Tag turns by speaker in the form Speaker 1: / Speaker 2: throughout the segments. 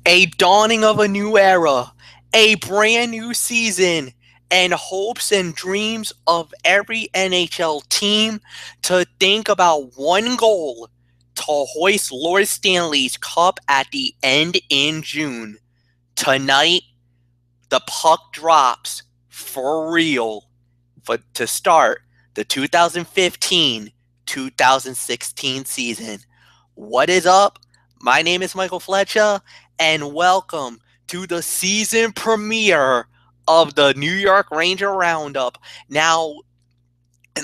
Speaker 1: A dawning of a new era, a brand new season, and hopes and dreams of every NHL team to think about one goal to hoist Lord Stanley's Cup at the end in June. Tonight, the puck drops for real to start the 2015-2016 season. What is up? My name is Michael Flecha, and welcome to the season premiere of the New York Ranger Roundup. Now,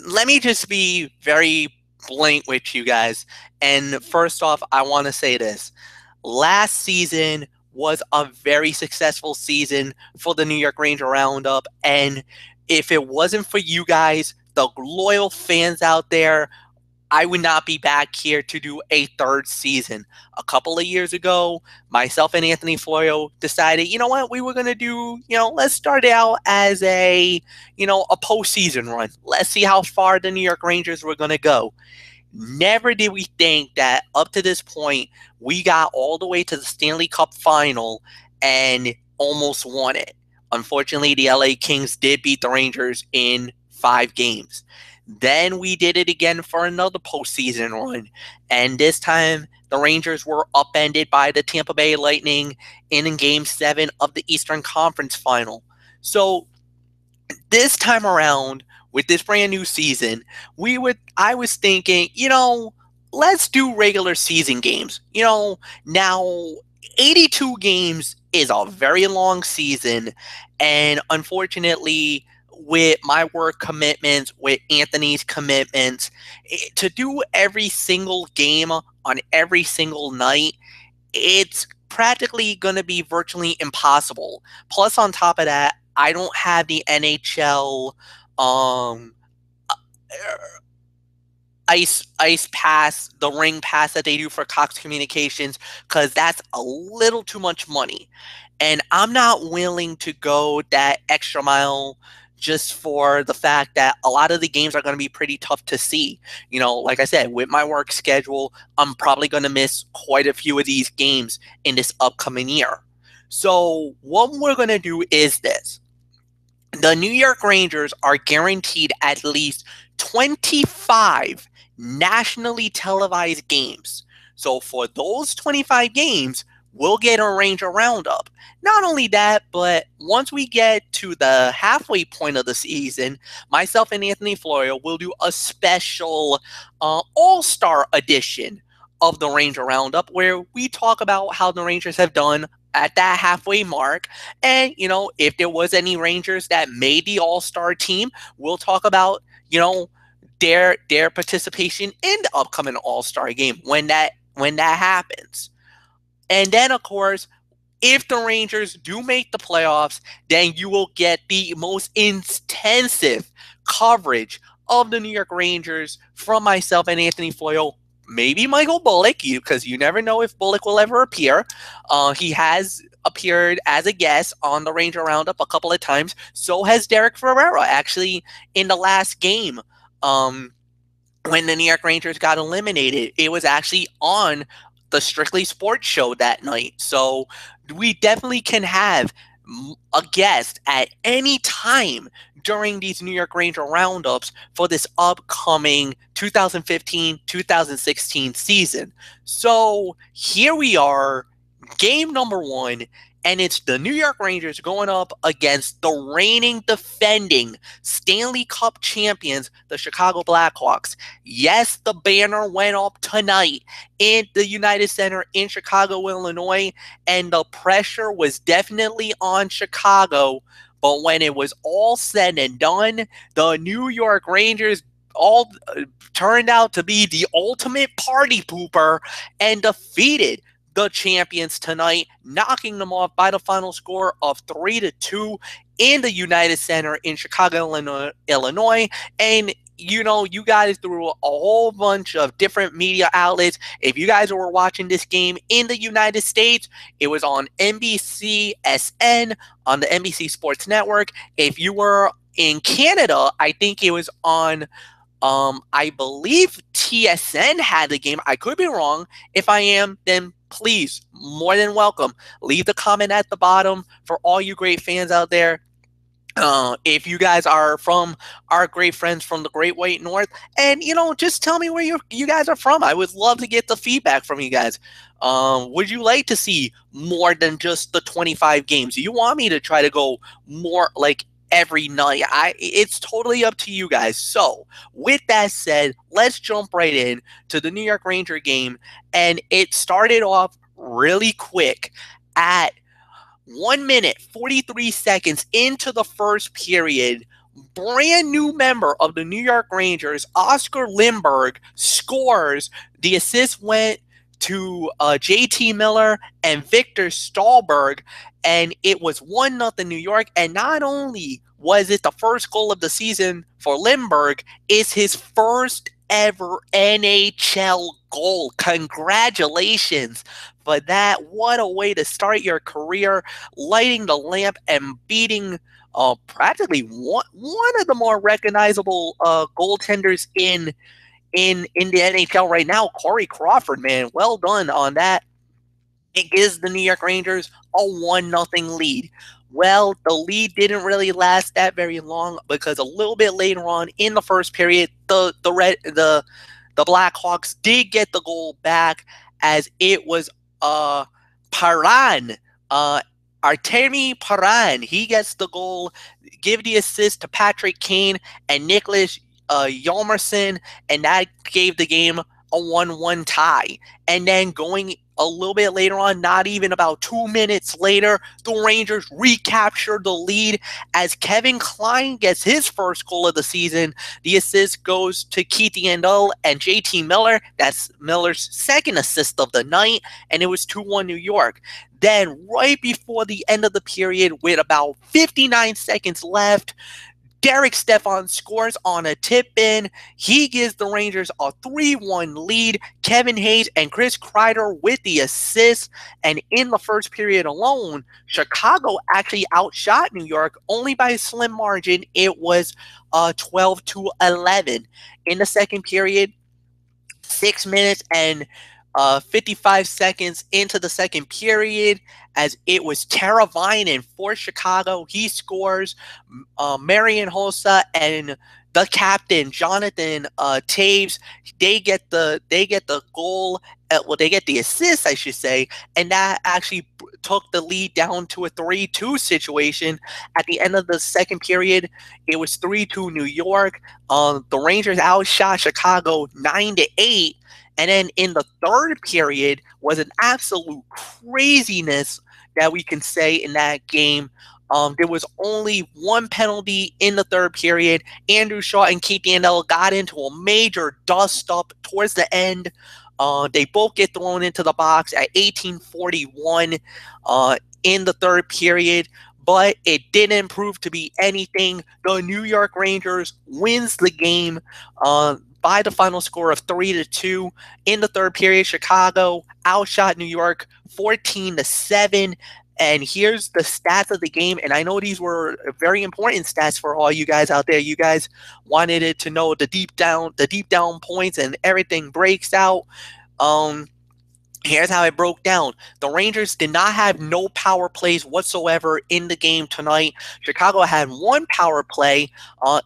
Speaker 1: let me just be very blank with you guys. And first off, I want to say this. Last season was a very successful season for the New York Ranger Roundup. And if it wasn't for you guys, the loyal fans out there, I would not be back here to do a third season. A couple of years ago, myself and Anthony Florio decided, you know what, we were going to do, let's start out as a postseason run. Let's see how far the New York Rangers were going to go. Never did we think that up to this point, we got all the way to the Stanley Cup final and almost won it. Unfortunately, the LA Kings did beat the Rangers in 5 games. Then we did it again for another postseason run. And this time, the Rangers were upended by the Tampa Bay Lightning in Game 7 of the Eastern Conference Final. So this time around, with this brand new season, I was thinking, let's do regular season games. Now 82 games is a very long season, and unfortunately, with my work commitments, with Anthony's commitments, to do every single game on every single night, it's practically going to be virtually impossible. Plus, on top of that, I don't have the NHL ice pass, the ring pass that they do for Cox Communications, because that's a little too much money. And I'm not willing to go that extra mile just for the fact that a lot of the games are going to be pretty tough to see. Like I said, with my work schedule, I'm probably going to miss quite a few of these games in this upcoming year. So what we're going to do is this. The New York Rangers are guaranteed at least 25 nationally televised games. So for those 25 games, we'll get a Ranger Roundup. Not only that, but once we get to the halfway point of the season, myself and Anthony Florio will do a special all-star edition of the Ranger Roundup where we talk about how the Rangers have done at that halfway mark. And, if there was any Rangers that made the all-star team, we'll talk about, their participation in the upcoming all-star game when that happens. And then, of course, if the Rangers do make the playoffs, then you will get the most intensive coverage of the New York Rangers from myself and Anthony Florio. Maybe Michael Bullock, because you never know if Bullock will ever appear. He has appeared as a guest on the Ranger Roundup a couple of times. So has Derek Ferreira, actually, in the last game. When the New York Rangers got eliminated, it was actually on the Strictly Sports show that night. So we definitely can have a guest at any time during these New York Ranger Roundups for this upcoming 2015-2016 season. So here we are, game number 1, and it's the New York Rangers going up against the reigning defending Stanley Cup champions, the Chicago Blackhawks. Yes, the banner went up tonight in the United Center in Chicago, Illinois, and the pressure was definitely on Chicago. But when it was all said and done, the New York Rangers all turned out to be the ultimate party pooper and defeated the champions tonight, knocking them off by the final score of 3-2 in the United Center in Chicago, Illinois. And you guys through a whole bunch of different media outlets. If you guys were watching this game in the United States, it was on NBCSN, on the NBC Sports Network. If you were in Canada, I think it was on I believe TSN had the game. I could be wrong. If I am, then please, more than welcome. Leave the comment at the bottom for all you great fans out there. If you guys are from our great friends from the Great White North, and just tell me where you guys are from. I would love to get the feedback from you guys. Would you like to see more than just the 25 games? Do you want me to try to go more like every night? It's totally up to you guys. So, with that said, let's jump right in to the New York Ranger game, and it started off really quick at 1 minute, 43 seconds into the first period. Brand new member of the New York Rangers, Oscar Lindberg, scores. The assist went to JT Miller and Victor Stahlberg, and it was 1-0 New York. And not only was it the first goal of the season for Lindberg, it's his first ever NHL goal. Congratulations for that. What a way to start your career, lighting the lamp and beating practically one of the more recognizable goaltenders in the NHL right now, Corey Crawford. Man, well done on that. It gives the New York Rangers a 1-0 lead. Well, the lead didn't really last that very long because a little bit later on in the first period, the Blackhawks did get the goal back, as it was Paran, Artemi Paran. He gets the goal, give the assist to Patrick Kane and Nicholas Yolmerson, and that gave the game a 1-1 tie. And then going a little bit later on, not even about 2 minutes later, the Rangers recaptured the lead as Kevin Klein gets his first goal of the season. The assist goes to Keith Yandel and JT Miller. That's Miller's second assist of the night, and it was 2-1 New York. Then, right before the end of the period, with about 59 seconds left, Derek Stepan scores on a tip-in. He gives the Rangers a 3-1 lead. Kevin Hayes and Chris Kreider with the assists. And in the first period alone, Chicago actually outshot New York only by a slim margin. It was 12-11. In the second period, 6 minutes and 55 seconds into the second period, as it was Tara Vinen for Chicago. He scores. Marian Hossa and the captain Jonathan Taves, they get the goal. Well, they get the assist, I should say, and that actually took the lead down to a 3-2 situation. At the end of the second period, it was 3-2 New York. The Rangers outshot Chicago 9-8. And then in the third period was an absolute craziness that we can say in that game. There was only one penalty in the third period. Andrew Shaw and Keith Yandel got into a major dust-up towards the end. They both get thrown into the box at 18:41 in the third period, but it didn't prove to be anything. The New York Rangers wins the game by the final score of 3-2. In the third period, Chicago outshot New York 14-7. And here's the stats of the game. And I know these were very important stats for all you guys out there. You guys wanted it to know the deep down points, and everything breaks out. Here's how it broke down. The Rangers did not have no power plays whatsoever in the game tonight. Chicago had one power play.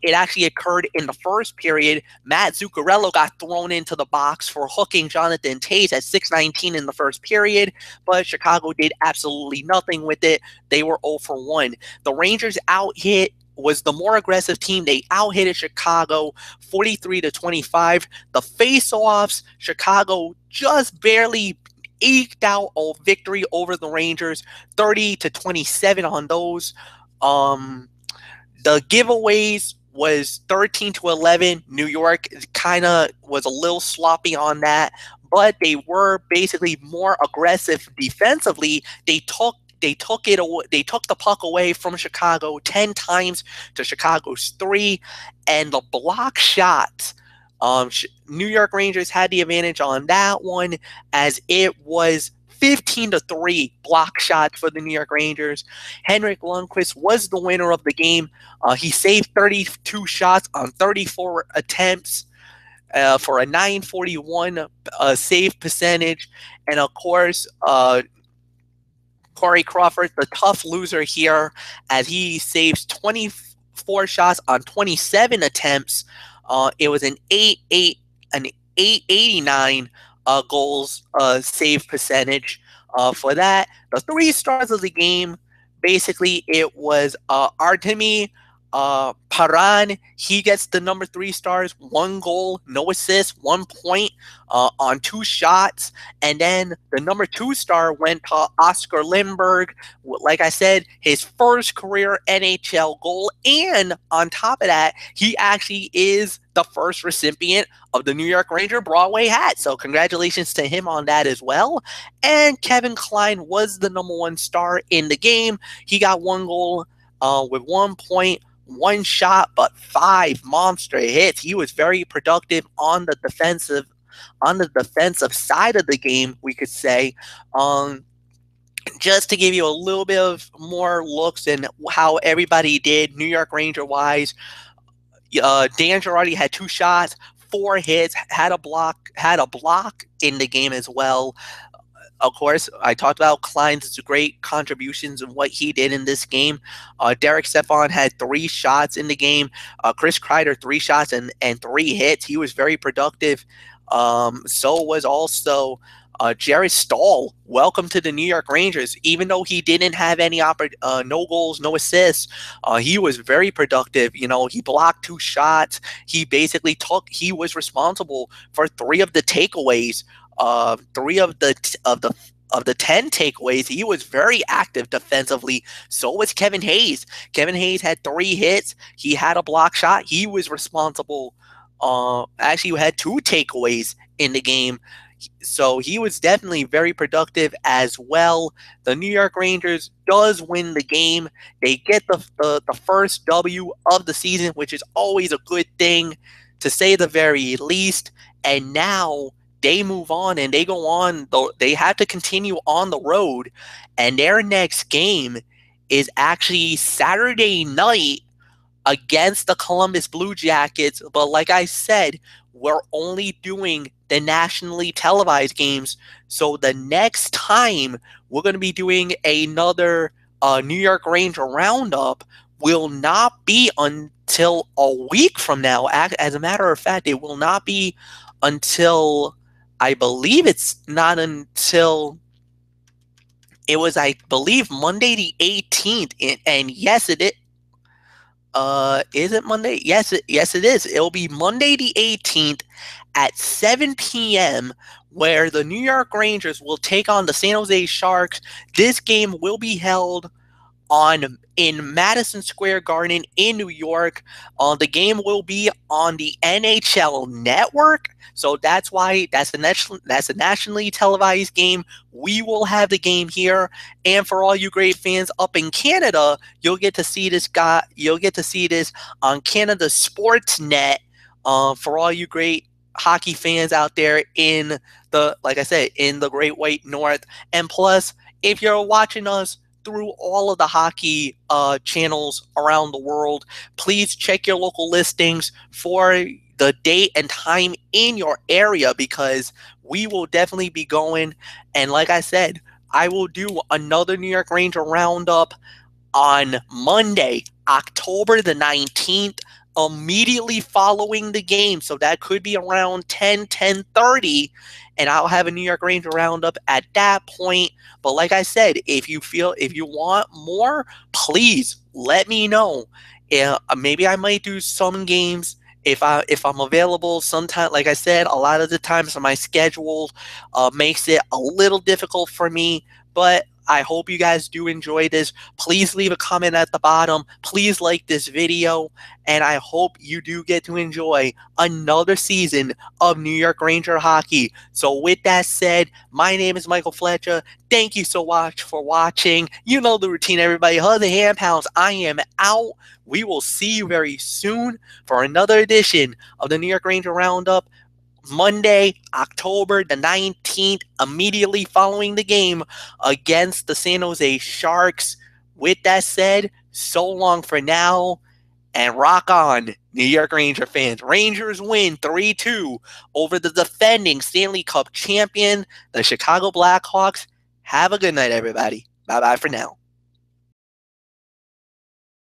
Speaker 1: It actually occurred in the first period. Matt Zuccarello got thrown into the box for hooking Jonathan Taves at 6:19 in the first period, but Chicago did absolutely nothing with it. They were 0 for 1. The Rangers was the more aggressive team. They out-hit Chicago 43-25. The face-offs, Chicago just barely eked out a victory over the Rangers, 30-27 on those. The giveaways was 13-11. New York kind of was a little sloppy on that, but they were basically more aggressive defensively. They took the puck away from Chicago 10 times to Chicago's 3, and the block shots. New York Rangers had the advantage on that one, as it was 15-3 block shots for the New York Rangers. Henrik Lundqvist was the winner of the game. He saved 32 shots on 34 attempts for a 941 save percentage. And of course, Corey Crawford, the tough loser here, as he saves 24 shots on 27 attempts. It was an 889 goals save percentage for that. The 3 stars of the game, basically, it was Artemi Paran. He gets the number 3 stars, 1 goal, no assist, 1 point on 2 shots. And then the number 2 star went to Oscar Lindberg. Like I said, his first career NHL goal. And on top of that, he actually is the first recipient of the New York Ranger Broadway hat. So congratulations to him on that as well. And Kevin Klein was the number 1 star in the game. He got 1 goal with 1 point, 1 shot, but 5 monster hits. He was very productive on the defensive side of the game, we could say. Just to give you a little bit of more looks in how everybody did New York Ranger wise, Dan Girardi had 2 shots, 4 hits, had a block in the game as well. Of course, I talked about Klein's great contributions and what he did in this game. Derek Stepan had 3 shots in the game. Chris Kreider, 3 shots and 3 hits. He was very productive. So was also Jared Stahl. Welcome to the New York Rangers. Even though he didn't have any no goals, no assists, he was very productive. You know, he blocked 2 shots. He basically was responsible for 3 of the takeaways. 3 of the 10 takeaways. He was very active defensively. So was Kevin Hayes. Kevin Hayes had 3 hits. He had a block shot. He was responsible. Actually, had 2 takeaways in the game. So he was definitely very productive as well. The New York Rangers does win the game. They get the first W of the season, which is always a good thing, to say the very least. And now they move on and they go on. They have to continue on the road, and their next game is actually Saturday night against the Columbus Blue Jackets. But like I said, we're only doing the nationally televised games. So the next time we're going to be doing another New York Ranger Roundup will not be until a week from now. As a matter of fact, it will not be until, I believe it's not until, it was, I believe, Monday the 18th. And yes, it is. Is it Monday? Yes, it is. It'll be Monday the 18th at 7 p.m., where the New York Rangers will take on the San Jose Sharks. This game will be held in Madison Square Garden in New York. The game will be on the NHL Network, so that's why that's a nationally televised game. We will have the game here, and for all you great fans up in Canada, you'll get to see this on Canada Sportsnet. For all you great hockey fans out there in like I said, in the Great White North, and plus, if you're watching us through all of the hockey channels around the world, please check your local listings for the date and time in your area, because we will definitely be going. And like I said, I will do another New York Ranger Roundup on Monday, October the 19th, immediately following the game. So that could be around 10:30, and I'll have a New York Ranger Roundup at that point. But like I said, if you want more, please let me know. Maybe I might do some games if I'm available. Sometime, like I said, a lot of the times my schedule makes it a little difficult for me, but I hope you guys do enjoy this. Please leave a comment at the bottom. Please like this video, and I hope you do get to enjoy another season of New York Ranger hockey. So with that said, my name is Michael Flecha. Thank you so much for watching. You know the routine, everybody. Hug the hand pounds. I am out. We will see you very soon for another edition of the New York Ranger Roundup. Monday, October the 19th, immediately following the game against the San Jose Sharks. With that said, so long for now, and rock on, New York Ranger fans. Rangers win 3-2 over the defending Stanley Cup champion, the Chicago Blackhawks. Have a good night, everybody. Bye-bye for now.